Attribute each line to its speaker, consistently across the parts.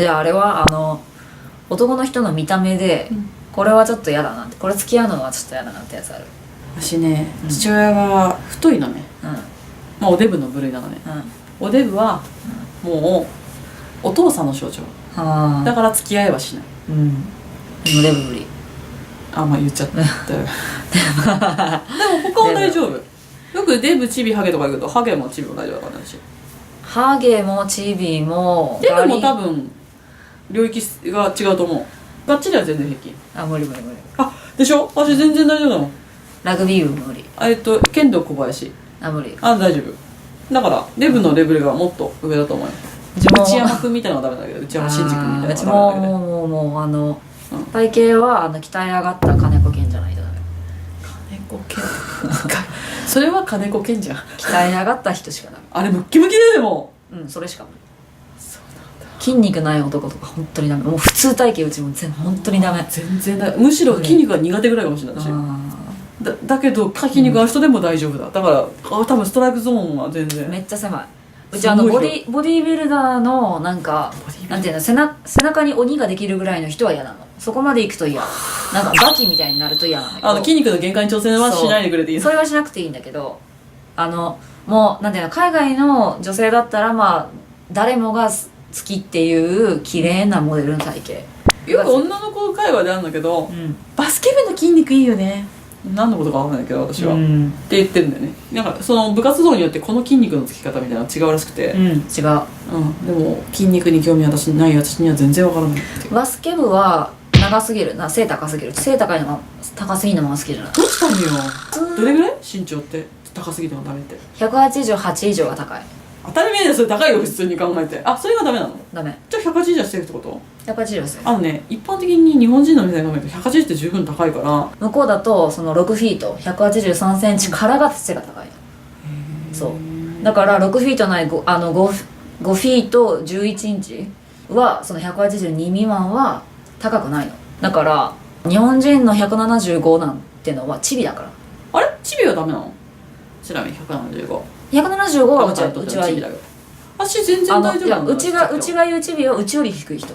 Speaker 1: であれは男の人の見た目で、これはちょっと嫌だなって、これ付き合うのはちょっと嫌だなってやつある。
Speaker 2: 私ね、父親が太いのね、まあおデブの部類なのね、おデブはもうお父さんの象徴だから付き合いはしない。
Speaker 1: でもデブ無理。
Speaker 2: あ、まあ言っちゃったでも他は大丈夫。よくデブチビハゲとか言うけど、ハゲもチビも大丈夫だからね。
Speaker 1: ハゲもチビも
Speaker 2: デブも多分領域が違うと思う。ガッチリは全然平気。
Speaker 1: あ、無理。
Speaker 2: あ、でしょ。私全然大丈夫なの。
Speaker 1: ラグビー部無理。
Speaker 2: 剣道小林。
Speaker 1: あ、無理。
Speaker 2: あ、大丈夫。だからデブのレベルがもっと上だと思うよ。内山君みたいなのはダメだけど、内山真司君みたいなのはダメだけど。
Speaker 1: もう体型は鍛え上がった金子健じゃないとダメ。
Speaker 2: 金子健それは金子健じゃん。
Speaker 1: 鍛え上がった人しかダメ。
Speaker 2: あれムッキムキでも
Speaker 1: それしか無理。
Speaker 2: そうなんだ。
Speaker 1: 筋肉ない男とか本当にダメ。もう普通体型うちも本当にダメ。
Speaker 2: 全然だ。むしろ筋肉が苦手ぐらいかもしれないし。だけど筋肉ある人でも大丈夫だ。だから多分ストライクゾーンは全然
Speaker 1: めっちゃ狭い。うちボディビルダーのなんかなんていうの、背中に鬼ができるぐらいの人は嫌なの。そこまで行くと嫌。なんかバキみたいになると嫌なんだけど、
Speaker 2: 筋肉の限界に挑戦はしないでくれていいの。
Speaker 1: それはしなくていいんだけど、もうなんていうの、海外の女性だったらまあ誰もが好きっていう綺麗なモデルの体型。
Speaker 2: よく女の子会話であるんだけど、バスケ部の筋肉いいよね、何のことかわかんないけど私は、って言ってるんだよね。なんかその部活動によってこの筋肉のつき方みたいなの違うらしくて、
Speaker 1: 違う。
Speaker 2: でも筋肉に興味ない私には全然わからないっていう。
Speaker 1: バスケ部は長すぎるな、背高すぎる。背高いのが高すぎるのも好きじゃない。
Speaker 2: どうしたのよ。どれぐらい身長って高すぎてもダメって。
Speaker 1: 188以上が高い。
Speaker 2: 当たり前でそれ高いよ普通に考えて。あ、それがダメなの。
Speaker 1: ダメ。
Speaker 2: じゃあ180はしてるってこと。
Speaker 1: 180はする。
Speaker 2: 一般的に日本人の目線で考えると180って十分高いから、
Speaker 1: 向こうだとその6フィート183センチからが背が高い。そうだから6フィートない 5フィート11インチはその182未満は高くないの。だから日本人の175なんてのはチビだから。
Speaker 2: あれチビはダメなの。ちなみに175
Speaker 1: はうちはいい。
Speaker 2: 私全然大丈夫なんだ。
Speaker 1: うちが言うチビはうちより低い人。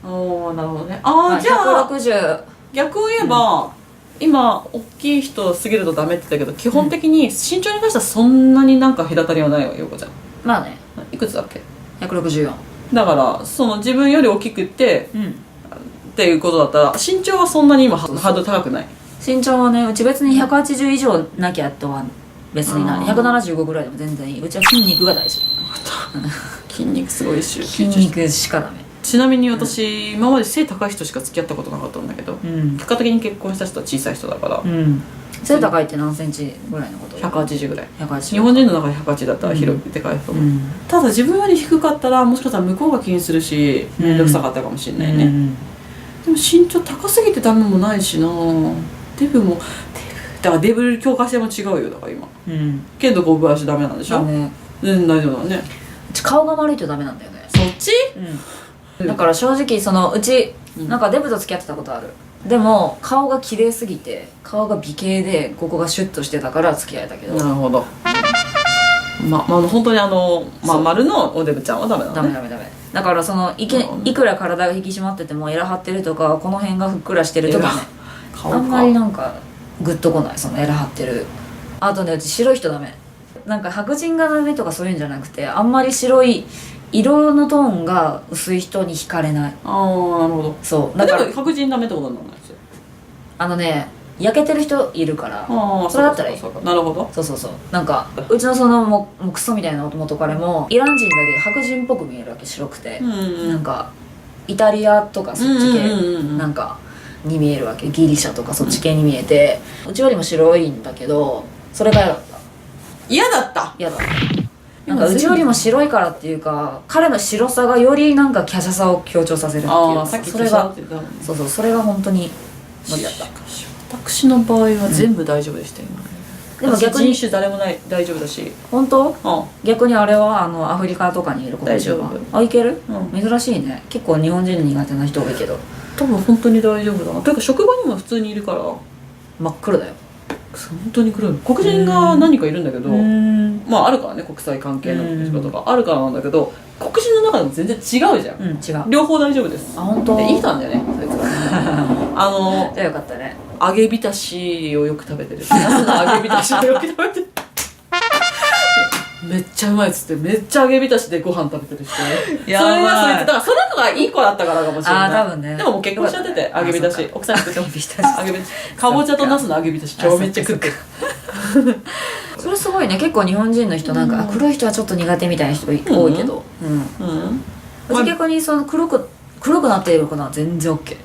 Speaker 2: おー、なるほどね。じゃあ
Speaker 1: 160。
Speaker 2: 逆を言えば、今大きい人すぎるとダメって言ったけど、基本的に身長に関してはそんなになんか隔たりはないわよ、陽子ちゃん。
Speaker 1: まあね。
Speaker 2: いくつだっけ。
Speaker 1: 164。
Speaker 2: だからその自分より大きくってっていうことだったら、身長はそんなに今ハードル高くない。
Speaker 1: 身長はね、うち別に180以上なきゃとは別にない。175ぐらいでも全然いい。うちは筋肉が大事。
Speaker 2: 筋肉すごいし、
Speaker 1: 筋肉しかダメ。
Speaker 2: ちなみに私、今まで背高い人しか付き合ったことなかったんだけど、結果的に結婚した人は小さい人だから、
Speaker 1: 背高いって何センチぐらいのこと。
Speaker 2: 180ぐらい。
Speaker 1: 180。
Speaker 2: 日本人の中で180だったら広くでかいと思う。ただ自分より低かったらもしかしたら向こうが気にするし面倒くさかったかもしれないね。でも身長高すぎてダメもないしな。デブだからデブ強化しても違うよ。だから今剣道小林ダメなんでしょ。全然大丈夫だね。
Speaker 1: うち顔が悪いとダメなんだよね。
Speaker 2: そっち。
Speaker 1: だから正直うちなんかデブと付き合ってたことある。でも顔が綺麗すぎて、顔が美形でここがシュッとしてたから付き合えたけど。
Speaker 2: なるほど。本当に丸のおデブちゃんはダメなのね。
Speaker 1: ダメ。だからいくら体が引き締まっててもエラ張ってるとかこの辺がふっくらしてるとかね、あんまりなんかグッとこない。そのエラ張ってる。あとね、うち白い人ダメ。なんか白人がダメとかそういうんじゃなくて、あんまり白い色のトーンが薄い人に惹かれない。
Speaker 2: ああ、なるほど。
Speaker 1: そう
Speaker 2: だから白人ダメってことにならないですよ。
Speaker 1: 焼けてる人いるから、それだったらいい。
Speaker 2: なるほど。
Speaker 1: そうなんかうちのもうクソみたいな元彼もイラン人だけど白人っぽく見えるわけ。白くて、なんかイタリアとかそっち系なんかに見えるわけ。ギリシャとかそっち系に見えて、うちよりも白いんだけど、それが嫌だった。なんかうちよりも白いからっていうか、彼の白さがよりなんか華奢さを強調させるっていうか、それがそれが本当に無理だった。
Speaker 2: 私の場合は全部大丈夫でしたよ。でも逆に人種誰もない大丈夫だし。
Speaker 1: 本当？逆にあれはアフリカとかにいる子
Speaker 2: 大丈夫。
Speaker 1: いける？珍しいね。結構日本人苦手な人多いけど、
Speaker 2: 多分本当に大丈夫だな。というか職場にも普通にいるから
Speaker 1: 真っ黒だよ。
Speaker 2: 本当に黒い。黒人が何人かいるんだけど、あるからね、国際関係の仕事があるからなんだけど、黒人の中でも全然違うじゃん、
Speaker 1: 違う。
Speaker 2: 両方大丈夫です。
Speaker 1: あ、本当。
Speaker 2: でいいたんだよねそいつが
Speaker 1: じゃあよかったね。
Speaker 2: 揚げ浸しをよく食べてる。ナスの揚げ浸しをよく食べてるめっちゃうまいっつってめっちゃ揚げ浸しでご飯食べてる人ね。
Speaker 1: やばい。
Speaker 2: それがそいつだからその子がいい子だったからかもしれない。
Speaker 1: 多分ね。
Speaker 2: でももう結婚しちゃってて揚げ浸し奥さん作っても揚げ浸しかぼちゃとナスの揚げ浸し超めっちゃ食ってる。
Speaker 1: それすごいね。結構日本人の人なんか、黒い人はちょっと苦手みたいな人多いけど、私逆にその黒くなっている子は全然 OK、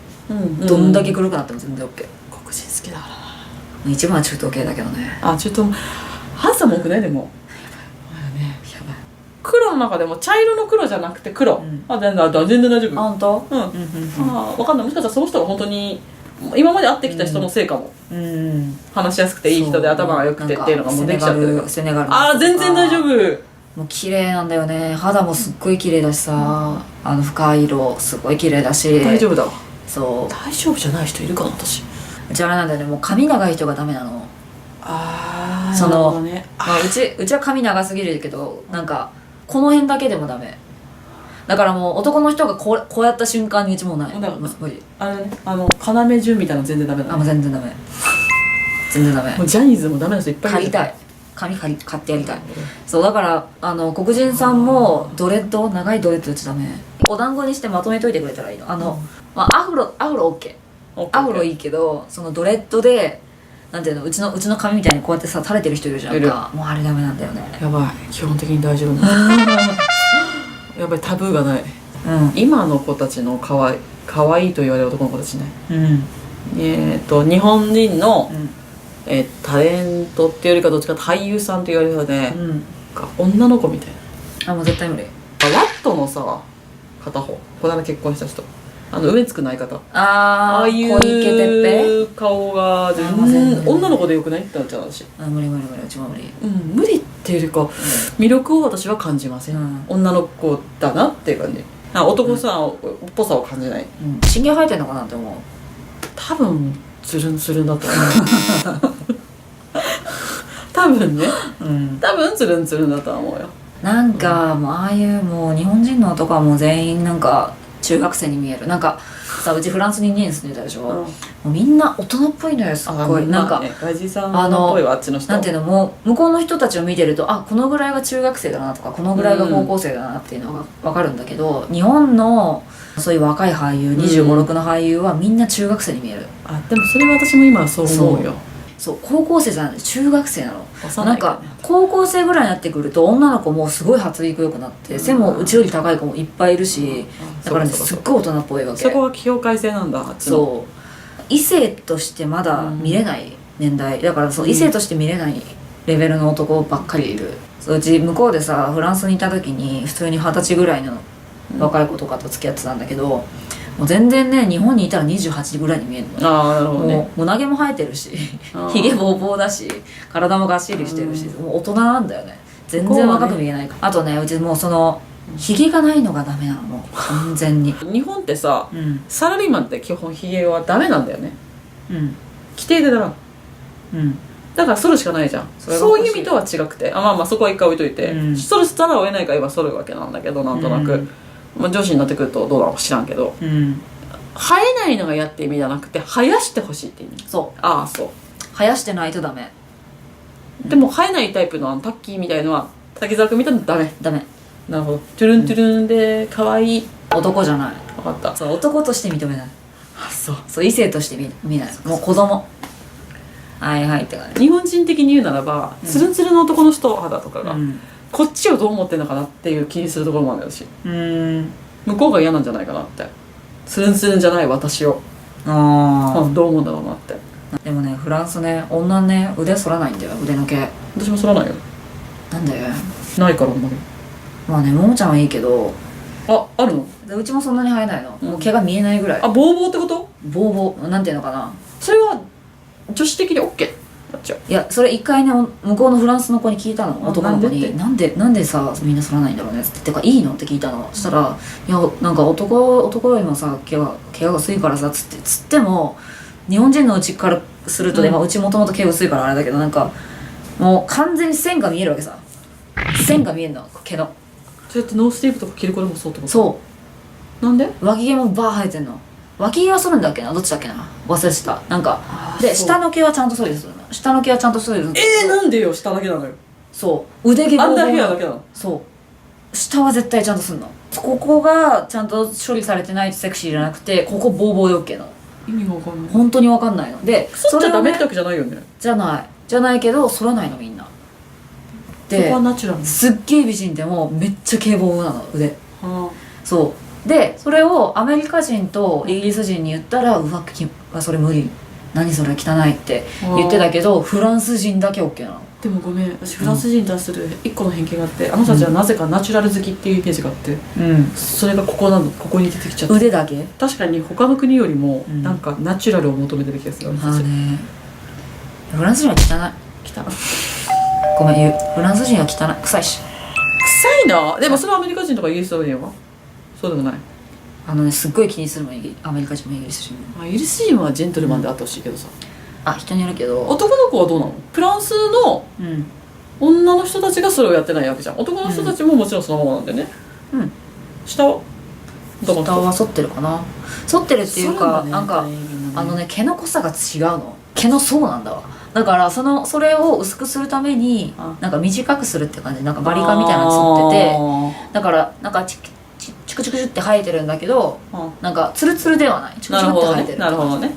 Speaker 1: どんだけ黒くなっても全然 OK。
Speaker 2: 黒人好きだからな。
Speaker 1: 一番は中東系だけどね。
Speaker 2: 中東ハンサム多くない？でも
Speaker 1: やばい。
Speaker 2: 黒の中でも茶色の黒じゃなくて黒、全然大丈夫。
Speaker 1: 本当？
Speaker 2: 分かんない。もしかしたらその人が本当に今まで会ってきた人のせいかも、話しやすくていい人で頭が良くてっていうのがもうできちゃってるから。
Speaker 1: セネガル
Speaker 2: 全然大丈夫。
Speaker 1: もう綺麗なんだよね。肌もすっごい綺麗だしさ、深い色すごい綺麗だし。
Speaker 2: 大丈夫だわ。
Speaker 1: そう。
Speaker 2: 大丈夫じゃない人いるかな私。
Speaker 1: うちあれなんだよね、もう髪長い人がダメなの。そのうちは髪長すぎるけど、なんかこの辺だけでもダメだから、もう男の人がこうやった瞬間にうちもうない。無理。
Speaker 2: 要潤みたいなの全然ダメだね。
Speaker 1: もう全然ダメ。全然ダメ。
Speaker 2: もうジャニーズもダメな人いっぱいいる。
Speaker 1: 刈りたい。髪買ってやりたい。そうだから黒人さんもドレッド、長いドレッドうちダメ。お団子にしてまとめといてくれたらいいの。アフロ OK。アフロいいけど、そのドレッドでなんていうの、うちの髪みたいにこうやってさ垂れてる人いるじゃんか。もうあれダメなんだよね。
Speaker 2: やばい。基本的に大丈夫やっぱりタブーがない、今の子たちのかわいいと言われる男の子たちね、日本人の、タレントっていうよりかどっちかと俳優さんと言われるので、女の子みたいな。
Speaker 1: もう絶対無理。
Speaker 2: ワットのさ片方、この間結婚した人、上つくない方、ああいう
Speaker 1: 小池徹平
Speaker 2: 顔が全然女の子でよくないってなっちゃう私。
Speaker 1: 無理、うちも無理。
Speaker 2: 無理っていうよりか、魅力を私は感じません、女の子だなっていう感じ。男さんっぽさを感じない。
Speaker 1: 神経生えてんのかなって思う。
Speaker 2: 多分ツルンツルンだと思う多分ね、多分ツルンツルンだとは思うよ。
Speaker 1: なんかもうああいうもう日本人の男はもう全員なんか中学生に見える。なんかさ、うちフランスに2年住んでたでしょ、もうみんな大人っぽいのよ、すっごい。なんか
Speaker 2: 外人さんっぽいわ、あっちの人。
Speaker 1: なんていうの、もう向こうの人たちを見てると、このぐらいが中学生だなとか、このぐらいが高校生だなっていうのが分かるんだけど、日本のそういう若い俳優、25、6の俳優はみんな中学生に見える。
Speaker 2: でもそれは私も今はそう思うよ。
Speaker 1: そう高校生じゃない、中学生なの。なんか高校生ぐらいになってくると女の子もすごい発育良くなって、背もうちより高い子もいっぱいいるし、だからね、すっごい大人っぽいわけ。
Speaker 2: そこは境界線なんだ。
Speaker 1: そう異性としてまだ見れない年代だから、そう異性として見れないレベルの男ばっかりいる。うち向こうでさ、フランスにいた時に普通に20歳ぐらいの若い子とかと付き合ってたんだけど、もう全然ね、日本にいたら28ぐらいに見えるの。
Speaker 2: なるほどね。
Speaker 1: もう胸毛も生えてるしひげボーボーだし、体もがっしりしてるし、もう大人なんだよね。全然若く見えない。あとね、うちもうそのひげがないのがダメなの、もう完全に。
Speaker 2: 日本ってさ、サラリーマンって基本ひげはダメなんだよね。規定でダメなの。だから剃るしかないじゃん。そういう意味とは違くて、そこは一回置いといて、剃るしたらを得ないから今剃るわけなんだけど、なんとなく、女子になってくるとどうなのか知らんけど、生えないのが嫌って意味じゃなくて、生やしてほしいって意味。そう。そう
Speaker 1: 生やしてないとダメ。
Speaker 2: でも生えないタイプのタッキーみたいのは、滝沢君みたいなのダメ。なるほど。トゥルントゥルンで可愛い。
Speaker 1: 男じゃない。
Speaker 2: 分かった。
Speaker 1: そう、男として認めない。
Speaker 2: そう
Speaker 1: 異性として見ない。もう子供。はいって感じ。
Speaker 2: 日本人的に言うならば、ツルンツルンの男の人肌とかが、こっちをどう思ってんのかなっていう気にするところもあるし、向こうが嫌なんじゃないかなって。ツルンツルンじゃない私をどう思うんだろうなって。
Speaker 1: でもね、フランスね、女ね、腕反らないんだよ、腕の毛。
Speaker 2: 私も反らないよ。
Speaker 1: なんで？
Speaker 2: ないからあんまり。
Speaker 1: まあね、ももちゃんはいいけど、
Speaker 2: あるの？
Speaker 1: うちもそんなに生えないの。もう毛が見えないぐらい。
Speaker 2: ボーボーってこと？
Speaker 1: ボーボー、なんていうのかな。
Speaker 2: それは女子的に OK？
Speaker 1: いや、それ一回ね、向こうのフランスの子に聞いたの、男の子に。なんでさ、みんな反らないんだろうねって。てか、いいのって聞いたの。そしたら、いや、なんか男よりもさ、毛が薄いからさ、つっても、日本人のうちからするとね、うちもともと毛薄いからあれだけど、なんか、もう完全に線が見えるわけさ。線が見えるの、毛の。
Speaker 2: そうやってノースリーブとか着る子でもそうってこと？
Speaker 1: そう
Speaker 2: なんで？
Speaker 1: 脇毛もバー生えてんの。脇毛は剃るんだっけな、どっちだっけな、忘れてた。なんかで
Speaker 2: そう
Speaker 1: 下の毛はちゃんと剃りするの。下の毛はちゃんと剃りする。
Speaker 2: なんでよ、下だけなのよ。
Speaker 1: そう腕毛
Speaker 2: アンダーヘア
Speaker 1: な
Speaker 2: だけなの？
Speaker 1: そう下は絶対ちゃんとすんの。ここがちゃんと処理されてないとセクシーじゃなくて、ここボーボーで OK なの。
Speaker 2: 意味がわかんない。
Speaker 1: 本当に分かんないので、
Speaker 2: 剃っちゃダメって
Speaker 1: それをね
Speaker 2: わけじゃないよね。
Speaker 1: じゃないけど剃らないのみんな
Speaker 2: そこ
Speaker 1: で。
Speaker 2: はナチュラル。
Speaker 1: すっげえ美人でもめっちゃ毛ボーボーなの腕。
Speaker 2: は
Speaker 1: そうでそれをアメリカ人とイギリス人に言ったら、うわそれ無理、何それ汚いって言ってたけど、フランス人だけ OK なの。
Speaker 2: でもごめん、私フランス人に対する一個の偏見があって、あの人たちはなぜかナチュラル好きっていうイメージがあって、それがここに出てきちゃって。
Speaker 1: 腕だけ。
Speaker 2: 確かに他の国よりも
Speaker 1: うん
Speaker 2: なんかナチュラルを求めてる気がする、
Speaker 1: まあね、フランス人は汚い。
Speaker 2: 汚い。
Speaker 1: ごめん言う、フランス人は汚い、臭いし。
Speaker 2: 臭いな。でもそれはアメリカ人とかイギリス人はそうでもない。
Speaker 1: すっごい気にするもん、アメリカ人もイギリス人も。
Speaker 2: イギリス人はジェントルマンであってほしいけどさ、
Speaker 1: 人によるけど。
Speaker 2: 男の子はどうなの？フランスの
Speaker 1: うん
Speaker 2: 女の人たちがそれをやってないわけじゃん。男の人たちももちろんそのままなんだよね。
Speaker 1: うん
Speaker 2: 下は男の人
Speaker 1: 下は剃ってるかな。剃ってるっていうか、
Speaker 2: そう
Speaker 1: なんか
Speaker 2: だね
Speaker 1: 毛の濃さが違うの。毛の層なんだわ。だからそれを薄くするためになんか短くするって感じ。なんかバリカンみたいなの剃ってて、だからなんかチクチクチクって生えてるんだけど、なんかツルツルではない。チク
Speaker 2: なるほどね。
Speaker 1: チクって生えてる。
Speaker 2: なるほどね。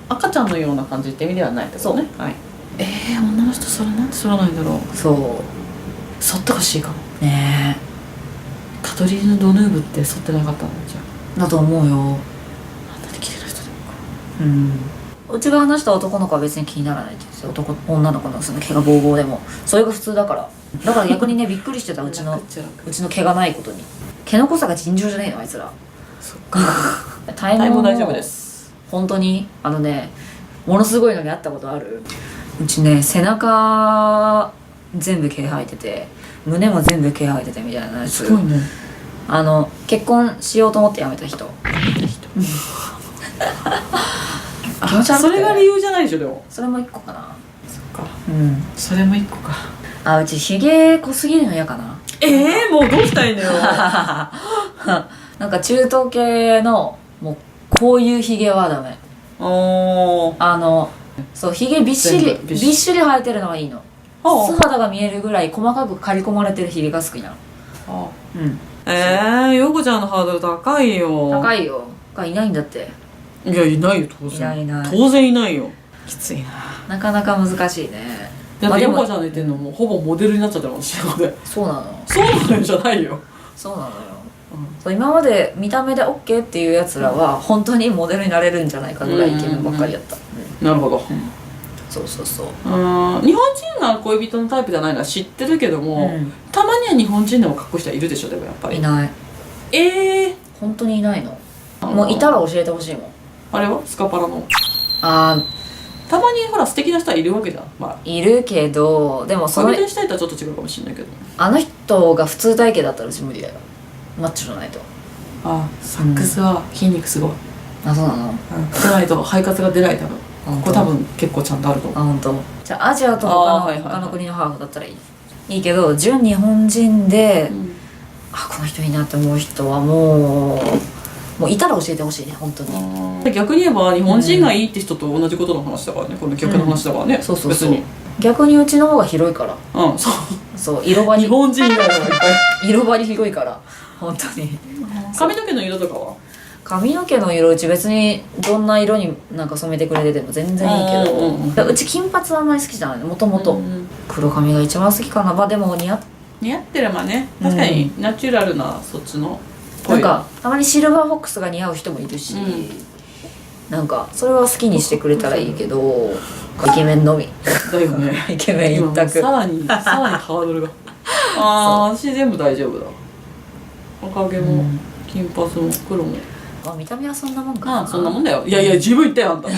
Speaker 2: 赤ちゃんのような感じって意味ではないってことね。はい。女の人それなんで剃らないんだろう。
Speaker 1: そ
Speaker 2: 剃ってほしいかも。
Speaker 1: うね
Speaker 2: カトリーヌ・ドヌーブって剃ってなかったのじゃ
Speaker 1: え、だと思うよ。
Speaker 2: あ。あんなに綺麗な人でもか。
Speaker 1: うちが話した男の子は別に気にならないって言ってた。女の子のその毛がボーボーでもそれが普通だから。だから逆にねびっくりしてた、うちの毛がないことに。毛の濃さが尋常じゃねえのあいつら。
Speaker 2: そっか。
Speaker 1: 体
Speaker 2: 体も大丈夫です。
Speaker 1: 本当にものすごいのにあったことある。うちね背中全部毛生えてて、胸も全部毛生えててみたいなやつ。
Speaker 2: すごいね。
Speaker 1: 結婚しようと思って辞めた人。気持ち悪くて。
Speaker 2: それが理由じゃないでしょ。でも
Speaker 1: それも一個かな。
Speaker 2: そっか。
Speaker 1: うん
Speaker 2: それも一個か。
Speaker 1: うちひげ濃すぎるの嫌かな。
Speaker 2: もうどうしたいのよ。
Speaker 1: なんか中東系のもうこういうひげはダメ。そうひげびっしり
Speaker 2: 全部びっしり
Speaker 1: 生えてるのはいいの。素肌が見えるぐらい細かく刈り込まれてるひげが好きなの。
Speaker 2: 陽子ちゃんのハードル高いよ。
Speaker 1: 高いよ。がいないんだって。
Speaker 2: いや、いないよ当然。
Speaker 1: いない
Speaker 2: 当然いないよ。きついな。
Speaker 1: なかなか難しいね。
Speaker 2: だって
Speaker 1: でも
Speaker 2: 陽子ちゃんの言ってんのもうほぼモデルになっちゃってるもん、仕事で。
Speaker 1: そうなの。
Speaker 2: そうなのよじゃないよ。
Speaker 1: そうなのよ。そう今まで見た目で OK っていうやつらは本当にモデルになれるんじゃないかぐらいイケメンばっかりやった。
Speaker 2: なるほど。
Speaker 1: そうそうそう。
Speaker 2: 日本人が恋人のタイプじゃないのは知ってるけども、たまには日本人でもかっこいい人はいるでしょ。でもやっぱり
Speaker 1: いない。本当にいないの。もういたら教えてほしいもん。
Speaker 2: あれはスカパラのたまにほら素敵な人はいるわけじゃん。
Speaker 1: いるけど、でも
Speaker 2: 恋人にしたいとはちょっと違うかもしれないけど、
Speaker 1: あの人が普通体型だったらうち無理だよ。マッチョじゃないと。
Speaker 2: サックスは筋肉すごい。
Speaker 1: そうなの。
Speaker 2: じゃないと肺活が出ない。多分ここ多分結構ちゃんとあると思う。
Speaker 1: 本当。じゃあアジアと他の国のハーフだったらいいけど、純日本人でこの人いいなって思う人はもういたら教えてほしいね本当に。
Speaker 2: 逆に言えば日本人がいいって人と同じことの話だからね、この曲の話だからね。
Speaker 1: そうそうそう。
Speaker 2: 別に
Speaker 1: 逆にうちの方が広いから。そう色張り。
Speaker 2: 日本人以外のがいっぱい。
Speaker 1: 色張り広いから本当に。
Speaker 2: 髪の毛の色とかは？
Speaker 1: 髪の毛の色うち別にどんな色になんか染めてくれてても全然いいけど、うち金髪はあんまり好きじゃないの。もともと黒髪が一番好きかな。でも似合
Speaker 2: ってればね、確かにナチュラルなそっちの
Speaker 1: なんかたまにシルバーフォックスが似合う人もいるし、なんかそれは好きにしてくれたらいいけど、イケメンのみ
Speaker 2: だよね。
Speaker 1: イケメン一択。
Speaker 2: さらにハードルが私全部大丈夫だ。赤毛も金髪も黒も
Speaker 1: 見た目はそんなもんかな。
Speaker 2: そんなもんだよ。いやいや十分言ったよあんた。